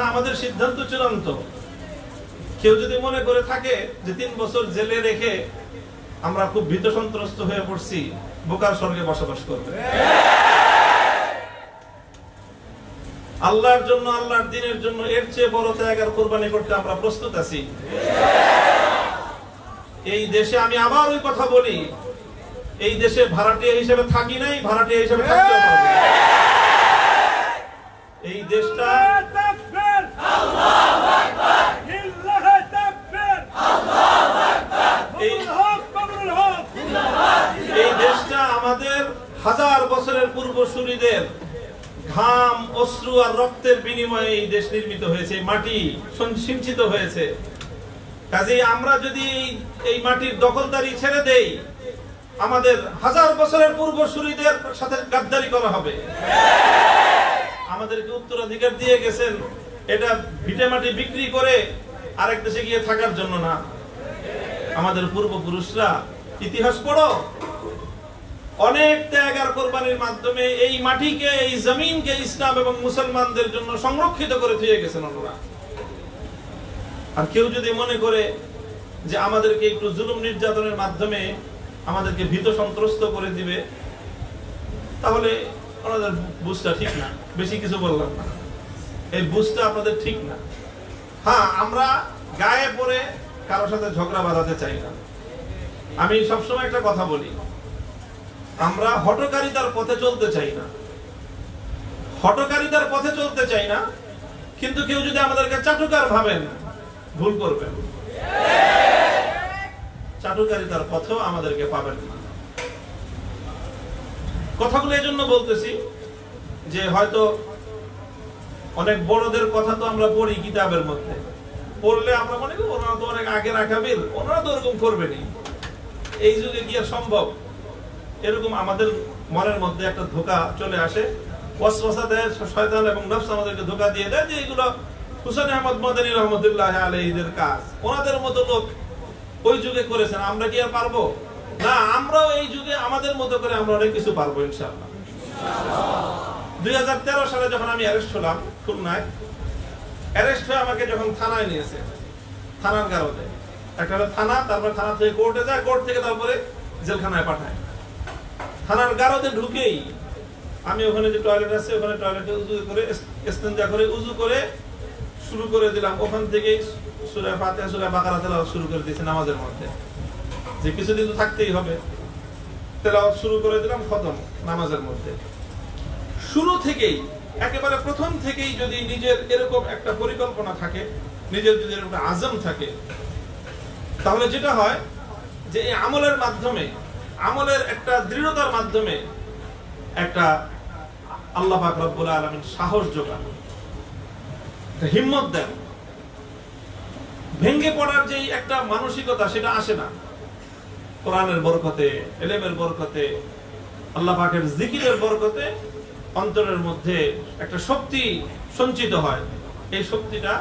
কথা, আমাদের সিদ্ধান্ত চূড়ান্ত। কেউ যদি মনে করে থাকে যে 3 বছর জেলে রেখে আমরা খুব ভীত সন্ত্রস্ত হয়ে পড়ছি, বোকার স্বর্গে বসবাস করবে। আল্লাহর জন্য, আল্লাহর দ্বীনের জন্য এর চেয়ে বড় ত্যাগ আর কুরবানি করতে আমরা প্রস্তুত আছি। এই দেশে আমি আবার ওই কথা বলি, এই দেশে ভাড়াটিয়া হিসেবে থাকি নাই, ভাড়াটিয়া হিসেবে থাকতে পারবো। এই দেশটা এই দেশটা আমাদের হাজার বছরের পূর্বসূরীদের ঘাম, অশ্রু আর রক্তের বিনিময়ে এই দেশ নির্মিত হয়েছে, মাটি সিঞ্চিত হয়েছে। কাজেই আমরা যদি এই মাটির দখলদারি ছেড়ে দেই, আমাদের হাজার বছরের পূর্বসূরীদের সাথে গাদ্দারি করা হবে। আমাদেরকে উত্তরাধিকার দিয়ে গেছেন এটা ভিটে মাটি বিক্রি করে আরেক দেশে গিয়ে থাকার জন্য না। আমাদের পূর্বপুরুষরা, ইতিহাস পড়ো, অনেক ত্যাগ আর কোরবানির মাধ্যমে এই মাটিকে, এই জমিনকে ইসলাম এবং মুসলমানদের জন্য সংরক্ষিত করে দিয়ে গেছেন ওনারা। আর কেউ যদি মনে করে যে আমাদেরকে একটু জুলুম নির্যাতনের মাধ্যমে আমাদেরকে ভীত সন্ত্রস্ত করে দিবে, তাহলে ওনাদের বুঝটা ঠিক না। বেশি কিছু বললাম না, এই বুঝটা আপনাদের ঠিক না। হ্যাঁ, আমরা গায়ে পড়ে কারোর সাথে ঝগড়া বাঁধাতে চাই না। আমি সবসময় একটা কথা বলি, আমরা হঠকারিতার পথে চলতে চাই না, হঠকারিতার পথে চলতে চাই না। কিন্তু কেউ যদি আমাদেরকে চাটুকার ভাবেন, ভুল করবেন। চাটুকারিতার পথেও আমাদেরকে পাবেন না। কথাগুলো এই জন্য বলতেছি যে হয়তো অনেক বড়দের কথা তো আমরা পড়ি কিতাবের মধ্যে, পড়লে আমরা মনে করি ওনারা তো অনেক আগে রাখাবেন, ওনারা তো ওরকম করবেনই। এই যুগে কি আর সম্ভব? এরকম আমাদের মনের মধ্যে একটা ধোঁকা চলে আসে, ওয়াসওয়াসা দেয় শয়তান এবং নফস আমাদেরকে ধোঁকা দিয়ে দেয় যে এগুলো হুসাইন আহমদ মাদানী রহমতুল্লাহ আলাইহির কাজ, ওনাদের মতো লোক ওই যুগে করেছেন, আমরা কি আর পারবো? না, আমরাও এই যুগে আমাদের মতো করে আমরা অনেক কিছু পারবো ইনশাআল্লাহ। 2013 সালে যখন আমি অ্যারেস্ট হলাম খুলনায়, অ্যারেস্ট হয়ে আমাকে যখন থানায় নিয়েছে, থানার গারদে, একটা হলো থানা, তারপর থানা থেকে কোর্টে যায়, কোর্ট থেকে তারপরে জেলখানায় পাঠায়। থানার গারদে ঢুকেই আমি ওখানে যে টয়লেট আছে, ওখানে টয়লেটে উজু করে, ইস্তেঞ্জা করে, উজু করে শুরু করে দিলাম। ওখান থেকেই সূরা ফাতিহা, সূরা বাকারা তেলাওয়াত শুরু করে দিয়েছি নামাজের মধ্যে, যে কিছুদিন তো থাকতেই হবে। তেলাওয়াত শুরু করে দিলাম, খতম নামাজের মধ্যে। শুরু থেকেই, একেবারে প্রথম থেকেই যদি নিজের এরকম একটা পরিকল্পনা থাকে, নিজের যদি এরকম একটা আজম থাকে, তাহলে যেটা হয় যে এই আমলের মাধ্যমে, আমলের একটা দৃঢ়তার মাধ্যমে একটা আল্লাহ পাক রব্বুল আলামিন সাহস যোগান, হিম্মত দেন। ভেঙ্গে পড়ার যে একটা মানসিকতা, সেটা আসে না। কোরআনের বরকতে, ইলমের বরকতে, আল্লাহ পাকের জিকিরের বরকতে অন্তরের মধ্যে একটা শক্তি সঞ্চিত হয়। এই শক্তিটা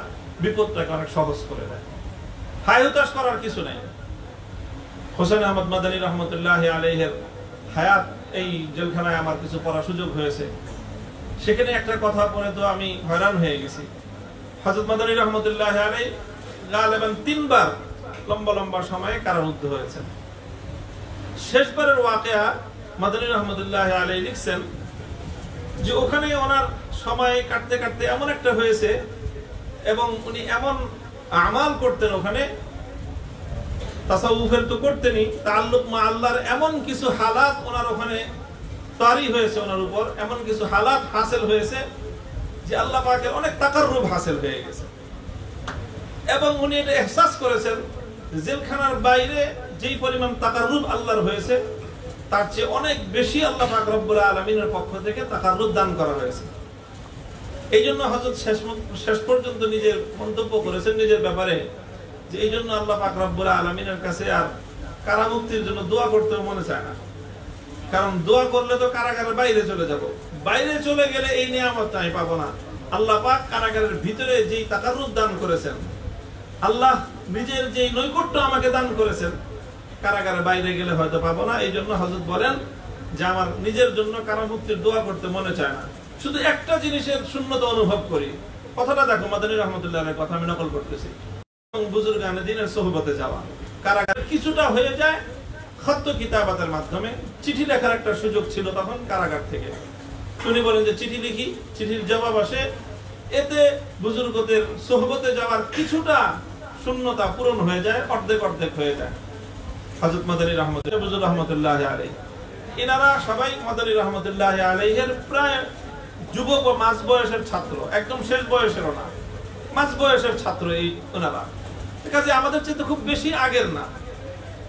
বিপদটাকে অনেক সহজ করে দেয়। হায় হতাশ করার কিছু নাই। হোসেন আহমদ মাদানী রহমতুল্লাহ আলাইহির হায়াত, এই জেলখানায় আমার কিছু পড়ার সুযোগ হয়েছে। সেখানে একটা কথা পড়ে তো আমি হয়রান হয়ে গেছি। হযরত মাদানী রহমতুল্লাহ আলাইহি গালিবান 3 বার লম্বা লম্বা সময়ে কারারুদ্ধ হয়েছেন। শেষবারের ওয়াকিয়া মাদানী রহমতুল্লাহ আলাইহি লিখছেন যে ওখানে ওনার সময় কাটতে কাটতে এমন একটা হয়েছে, এবং উনি এমন আমাল করতেন ওখানে, তাসাউফের তো করতেনই, তাআল্লুক মা আল্লাহর এমন কিছু হালাত ওনার ওখানে তারি হয়েছে, ওনার উপর এমন কিছু হালাত হাসিল হয়েছে যে আল্লাহ পাকের অনেক তাকাররুব হাসিল হয়ে গেছে। এবং উনি এটা ইহসাস করেছেন জেলখানার বাইরে যেই পরিমাণ তাকাররুব আল্লাহর হয়েছে, তার চেয়ে অনেক বেশি আল্লাহ পাক রব্বুল আলামিনের পক্ষ থেকে তাকাররুব দান করা হয়েছে। এই জন্য হযরত শেষ পর্যন্ত নিজের মন্তব্য করেছেন নিজের ব্যাপারে, যে এই জন্য আল্লাহ পাক রব্বুল আলামিনের কাছে আর কারামুক্তির জন্য দোয়া করতে মনে চায় না। কারণ দোয়া করলে তো কারাগারের বাইরে চলে যাব, বাইরে চলে গেলে এই নিয়ামত আমি পাবো না। আল্লাহ পাক কারাগারের ভিতরে যেই তাকাররুব দান করেছেন, আল্লাহ নিজের যেই নৈকট্য আমাকে দান করেছেন, কারাগারের বাইরে গেলে হয়তো পাবো না। এই জন্য হযরত বলেন যে আমার নিজের জন্য কারামুক্তির দোয়া করতে মনে চায় না, শুধু একটা জিনিসের শূন্যতা অনুভব করি, কথাটা দেখো, মাদানী রহমতুল্লাহ আলাইহির কথা আমি নকল করতেছি। এবং বুজুর্গানে দ্বীনের সোহবতে যাওয়া, কারাগারে কিছুটা হয়ে যায় খত্ত কিতাবাতের মাধ্যমে। চিঠি লেখার একটা সুযোগ ছিল তখন কারাগার থেকে। উনি বলেন যে চিঠি লিখি, চিঠির জবাব আসে, এতে বুজুর্গদের সোহবতে যাওয়ার কিছুটা শূন্যতা পূরণ হয়ে যায়, অর্ধেক অর্ধেক হয়ে যায়। হযরত মাদানী রহমতুল্লাহ, বুজুর্গ রহমতুল্লাহ আলাইহি, এনারা সবাই মাদানী রহমতুল্লাহ আলাইহির প্রায় যুবক ও মাঝ বয়সের ছাত্র, একদম শেষ বয়সেরও না, মাঝ বয়সের ছাত্র এই ওনারা। কাজে আমাদের চেয়ে খুব বেশি আগের না।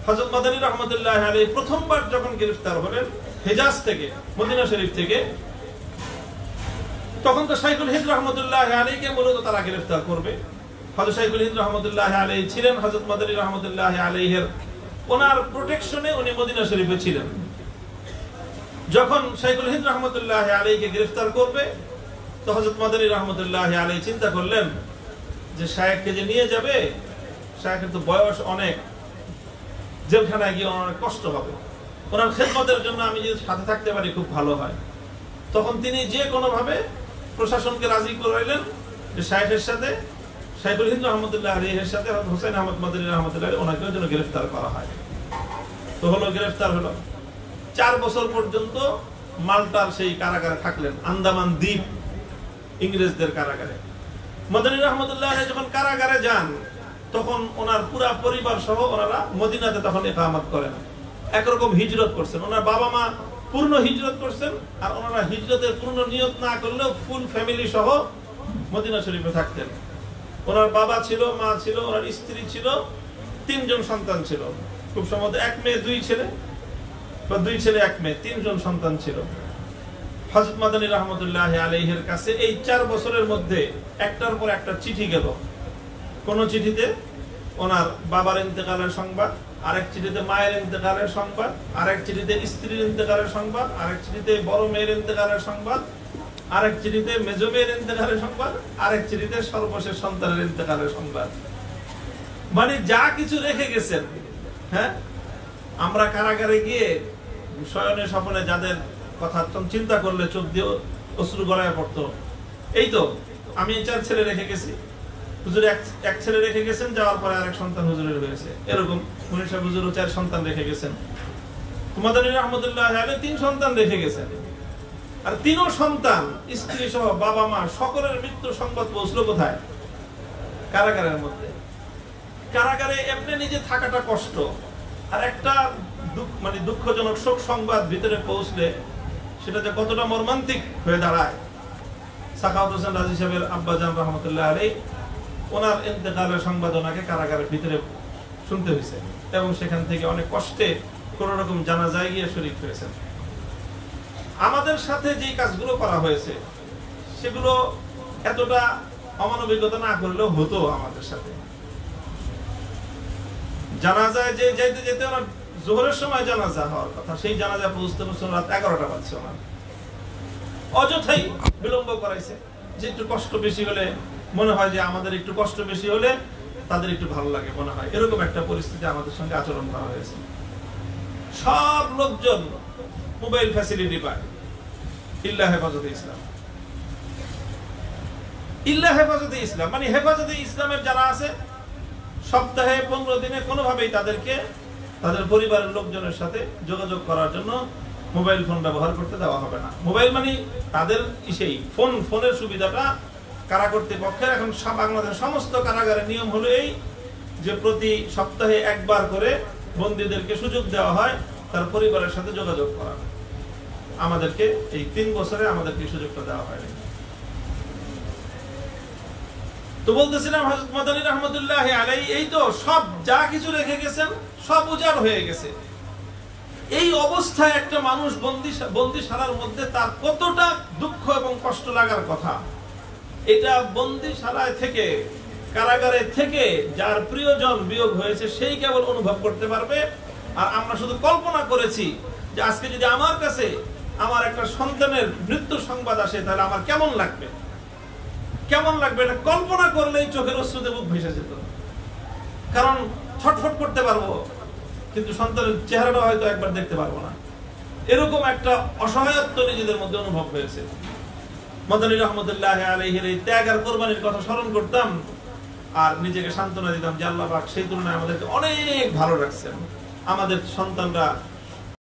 হযরত মাদানী রহমতুল্লাহ আলাইহি প্রথমবার যখন গ্রেফতার হলেন হেজাজ থেকে, মদিনা শরীফ থেকে, তখন তো শাইখুল হিন্দ রহমতুল্লাহ আলাইহিকে মূলত তারা গ্রেফতার করবে। হযরত শাইখুল হিন্দ রহমতুল্লাহ আলাইহি ছিলেন হযরত মাদানী রহমতুল্লাহ আলাইহির ওনার প্রোটেকশনে, উনি মদিনা শরীফে ছিলেন। যখন শাইখুল হিন্দ রহমতুল্লাহ আলাইহিকে গ্রেফতার করবে, তো হযরত মাদানী রহমতুল্লাহ আলাইহি চিন্তা করলেন যে শায়েখকে যে নিয়ে যাবে, শায়েখের তো বয়স অনেক, জেলখানায় গিয়ে অনেক কষ্ট হবে, ওনার খেদমতের জন্য আমি যদি সাথে থাকতে পারি খুব ভালো হয়। তখন তিনি যে কোনো ভাবে প্রশাসনকে রাজি করাইলেন যে শায়েখের সাথে, শাইখুল হিন্দ রহমতুল্লাহ আলাইহির সাথে হোসেন আহমদ মাদানী রহমতুল্লাহ আলাইহি ওনাকেও যেন গ্রেফতার করা হয়। তো হলো, গ্রেফতার হলো। 4 বছর পর্যন্ত মাল্টার সেই কারাগারে থাকলেন, আন্দামান দ্বীপ ইংরেজদের কারাগারে। মাদানী রহমতুল্লাহ আলাইহি যখন কারাগারে যান, তখন ওনার পুরা পরিবার সহ ওনারা মদিনাতে তখন ইকামত করেন। একরকম হিজরত করছেন, ওনার বাবা মা পূর্ণ হিজরত করছেন, আর ওনারা হিজরতের পূর্ণ নিয়ত না করলেও ফুল ফ্যামিলি সহ মদিনা শরীফে থাকতেন। ওনার বাবা ছিল, মা ছিল, ওনার স্ত্রী ছিল, 3 জন সন্তান ছিল। খুব সম্ভবত 1 মেয়ে 2 ছেলে, বা 2 ছেলে 1 মেয়ে, 3 জন সন্তান ছিল। হযরত মাদানী রহমতুল্লাহ আলাইহির কাছে এই 4 বছরের মধ্যে একটার পর একটা চিঠি গেল। কোন চিঠিতে ওনার বাবার ইন্তেকালের সংবাদ, আরেক চিঠিতে মায়ের ইন্তেকালের সংবাদ, আরেক চিঠিতে স্ত্রীর ইন্তেকালের সংবাদ, আরেক চিঠিতে বড় মেয়ের ইন্তেকালের সংবাদ, আরেক চিঠিতে মেজো মেয়ের ইন্তেকালের সংবাদ, আরেক চিঠিতে সর্বশেষ সন্তানের ইন্তেকালের সংবাদ। মানে যা কিছু রেখে গেছেন, হ্যাঁ, আমরা কারাগারে গিয়ে শয়নে স্বপ্নে যাদের কথা চিন্তা করলে চোখ দিয়ে অশ্রু গড়ায় পড়তো। এই তো আমি 4 ছেলে রেখে গেছি, হুজুর এক ছেলে রেখে গেছেন, যাওয়ার পরে আরেক সন্তান হুজুরের হয়েছে। এরকম মুনির সাহেব হুজুরও 4 সন্তান রেখে গেছেন। মাদানী রহমতুল্লাহ আলাইহি 3 সন্তান রেখে গেছেন, আর 3ও সন্তান, স্ত্রী সহ বাবা মা সকলের মৃত্যুর সংবাদ পৌঁছলো কোথায়? কারাগারের মধ্যে। কারাগারে এমনি নিজে থাকাটা কষ্ট, আর একটা মানে দুঃখজনক শোক সংবাদ ভিতরে পৌঁছলে সেটা যে কতটা মর্মান্তিক হয়ে দাঁড়ায়। সাখাওয়াত হোসেন রাজি সাহেবের আব্বাজান রহমতুল্লাহ আলাইহি, ওনার ইন্তেকালের সংবাদ ওনাকে কারাগারের ভিতরে শুনতে হয়েছে, এবং সেখান থেকে অনেক কষ্টে কোন রকম জানাজায় গিয়ে শরীক হয়েছেন। আমাদের সাথে যে কাজগুলো করা হয়েছে সেগুলো এতটা অমানবিকতা না করলেও হতো আমাদের সাথে। জানাজায় যে যাইতে যেতে ওনার জোহরের সময় জানাজা হওয়ার কথা, সেই জানাজা পৌঁছতে পৌঁছতে রাত 11টা বাজছে। ওনার অযথাই বিলম্ব করাইছে, যে একটু কষ্ট বেশি হলে মনে হয় যে আমাদের একটু কষ্ট বেশি হলে তাদের একটু ভালো লাগে মনে হয়, এরকম একটা পরিস্থিতি আমাদের সঙ্গে আচরণ করা হয়েছে। সব লোকজন মোবাইল ফ্যাসিলিটি পায়, ইল্লা হেফাজতে ইসলাম। ইল্লা হেফাজতে ইসলাম মানে হেফাজতে ইসলামের যারা আছে, সপ্তাহে 15 দিনে কোনোভাবেই তাদেরকে তাদের পরিবারের লোকজনের সাথে যোগাযোগ করার জন্য মোবাইল ফোন ব্যবহার করতে দেওয়া হবে না। মোবাইল মানে তাদের সেই ফোনের সুবিধাটা কারা কর্তৃপক্ষের এখন বাংলাদেশের সমস্ত কারাগারের নিয়ম হলো এই যে প্রতি সপ্তাহে একবার করে বন্দীদেরকে সুযোগ দেওয়া হয় তার পরিবারের সাথে যোগাযোগ করার। আমাদেরকে এই 3 বছরে আমাদেরকে সুযোগটা দেওয়া হয়নি। তো বলতেছিলাম হযরত মাদানী রহমতুল্লাহ আলাইহি এই তো সব যা কিছু রেখে গেছেন সব উজাড় হয়ে গেছে। এই অবস্থায় একটা মানুষ বন্দিশালার মধ্যে তার কতটা দুঃখ এবং কষ্ট লাগার কথা, এটা বন্দিশালায় থেকে, কারাগারে থেকে যার প্রিয়জন বিয়োগ হয়েছে সেই কেবল অনুভব করতে পারবে। আর আমরা শুধু কল্পনা করেছি যে আজকে যদি আমার কাছে আমার একটা সন্তানের মৃত্যুর সংবাদ আসে তাহলে আমার কেমন লাগবে, কেমন লাগবে, এটা কল্পনা করলেই চোখের অশ্রুতে বুক ভেসে যেত। কারণ ছটফট করতে পারবো কিন্তু সন্তানের চেহারাটা হয়তো একবার দেখতে পারবো না, এরকম একটা অসহায়ত্ব নিজেদের মধ্যে অনুভব হয়েছে। মাদানী রহমতুল্লাহ আলাইহির এই ত্যাগ আর কোরবানির কথা স্মরণ করতাম আর নিজেকে সান্ত্বনা দিতাম যে আল্লাহ পাক সেই তুলনায় আমাদেরকে অনেক ভালো রাখছেন। আমাদের সন্তানরা